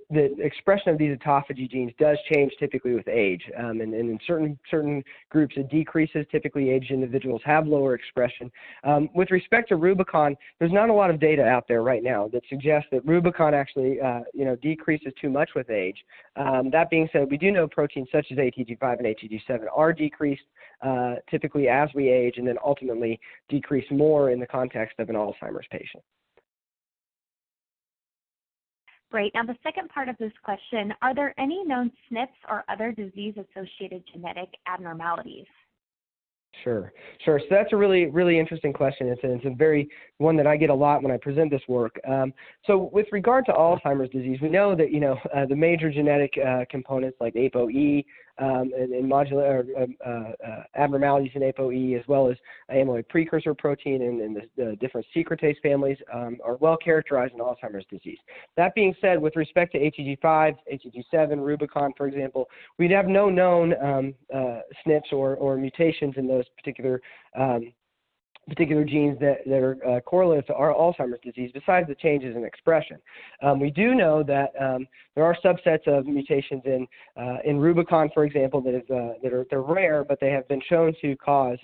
S2: the expression of these autophagy genes does change typically with age. And in certain groups, it decreases. Typically, aged individuals have lower expression. With respect to Rubicon, there's not a lot of data out there right now that suggests that Rubicon actually decreases too much with age. That being said, we do know proteins such as ATG5 and ATG7 are decreased typically as we age, and then ultimately decrease more in the context of an Alzheimer's patient.
S1: Great. Now, the second part of this question, are there any known SNPs or other disease-associated genetic abnormalities?
S2: Sure, sure. So that's a really, really interesting question. It's a very one that I get a lot when I present this work. So with regard to Alzheimer's disease, we know that the major genetic components like ApoE and abnormalities in ApoE, as well as amyloid precursor protein and the different secretase families are well characterized in Alzheimer's disease. That being said, with respect to ATG5, ATG7, Rubicon, for example, we'd have no known SNPs or mutations in those particular genes that are correlative to our Alzheimer's disease, besides the changes in expression. We do know that there are subsets of mutations in Rubicon, for example, they're rare, but they have been shown to cause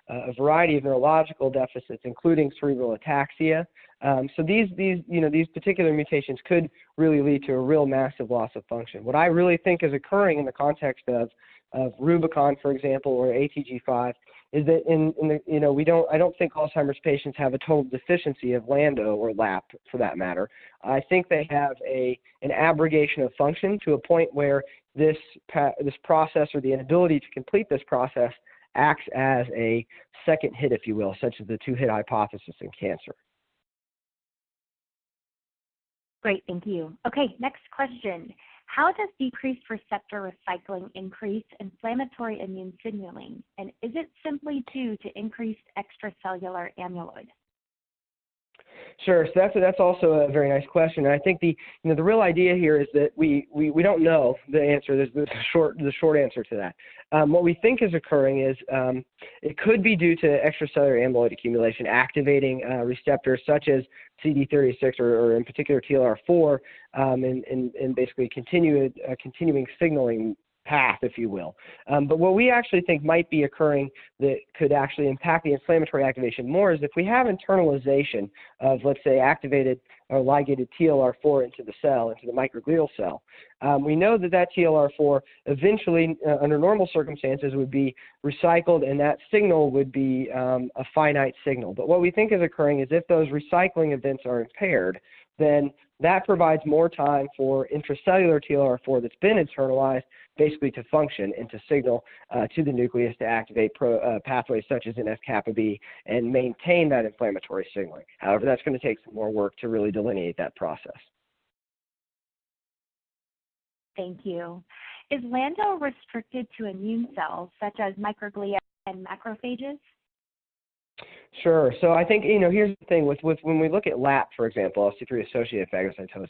S2: a variety of neurological deficits, including cerebral ataxia. So these particular mutations could really lead to a real massive loss of function. What I really think is occurring in the context of Rubicon, for example, or ATG5, is that I don't think Alzheimer's patients have a total deficiency of LANDO or LAP, for that matter. I think they have an abrogation of function to a point where this process, or the inability to complete this process, acts as a second hit, if you will, such as the two-hit hypothesis in cancer.
S1: Great, thank you. Okay, next question. How does decreased receptor recycling increase inflammatory immune signaling, and is it simply due to increased extracellular amyloid?
S2: Sure. So that's also a very nice question. And I think the real idea here is that we don't know the answer. There's the short answer to that. What we think is occurring is it could be due to extracellular amyloid accumulation activating receptors such as CD36 or in particular TLR4 and basically continuing signaling path, if you will. But what we actually think might be occurring that could actually impact the inflammatory activation more is if we have internalization of, let's say, activated or ligated TLR4 into the cell, into the microglial cell. We know that TLR4 eventually, under normal circumstances, would be recycled, and that signal would be a finite signal. But what we think is occurring is if those recycling events are impaired, then that provides more time for intracellular TLR4 that's been internalized basically to function and to signal to the nucleus to activate pathways such as NF-kappa B and maintain that inflammatory signaling. However, that's going to take some more work to really delineate that process.
S1: Thank you. Is LANDO restricted to immune cells such as microglia and macrophages?
S2: Sure. So I think, here's the thing with when we look at LAP, for example, LC3-associated phagocytosis,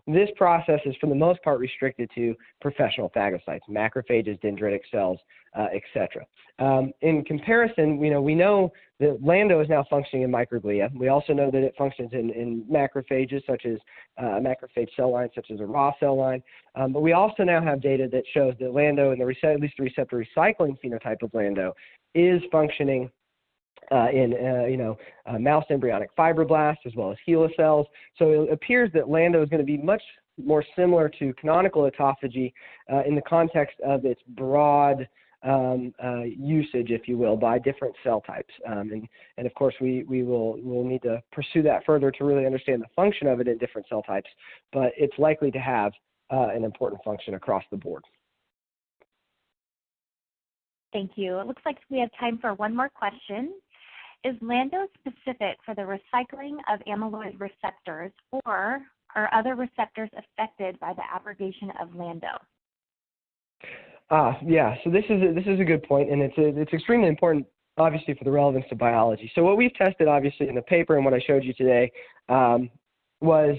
S2: this process is for the most part restricted to professional phagocytes, macrophages, dendritic cells, etc. In comparison, we know that LANDO is now functioning in microglia. We also know that it functions in macrophages, such as macrophage cell lines, such as a raw cell line. But we also now have data that shows that LANDO and at least the receptor recycling phenotype of LANDO is functioning in mouse embryonic fibroblasts as well as HeLa cells. So it appears that LANDO is going to be much more similar to canonical autophagy in the context of its broad usage, if you will, by different cell types. And of course, we'll need to pursue that further to really understand the function of it in different cell types, but it's likely to have an important function across the board.
S1: Thank you. It looks like we have time for one more question. Is LANDO specific for the recycling of amyloid receptors, or are other receptors affected by the abrogation of LANDO?
S2: Yeah, so this is a good point, and it's extremely important, obviously, for the relevance to biology. So what we've tested, obviously, in the paper and what I showed you today was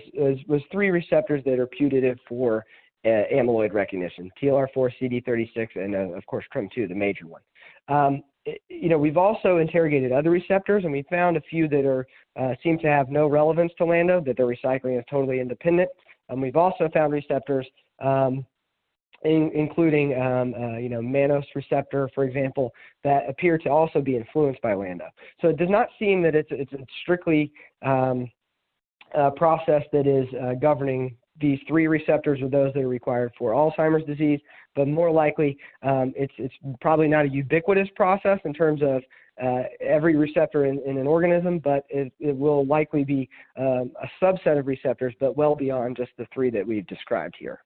S2: three receptors that are putative for amyloid recognition: TLR4, CD36, and of course TREM2, the major one. We've also interrogated other receptors, and we found a few that seem to have no relevance to LANDO, that their recycling is totally independent. We've also found receptors, including mannose receptor, for example, that appear to also be influenced by LANDO. So it does not seem that it's a strictly a process that is governing these three receptors or those that are required for Alzheimer's disease, but more likely it's probably not a ubiquitous process in terms of every receptor in an organism, but it will likely be a subset of receptors, but well beyond just the three that we've described here.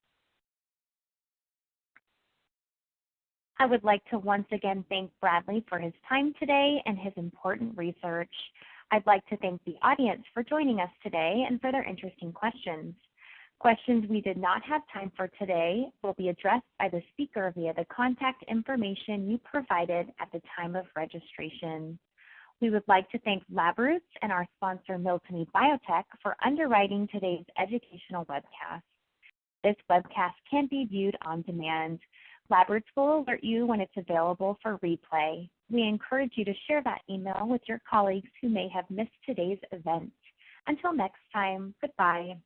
S1: I would like to once again thank Bradlee for his time today and his important research. I'd like to thank the audience for joining us today and for their interesting questions. Questions we did not have time for today will be addressed by the speaker via the contact information you provided at the time of registration. We would like to thank LabRoots and our sponsor Miltenyi Biotech for underwriting today's educational webcast. This webcast can be viewed on demand. LabRoots will alert you when it's available for replay. We encourage you to share that email with your colleagues who may have missed today's event. Until next time, goodbye.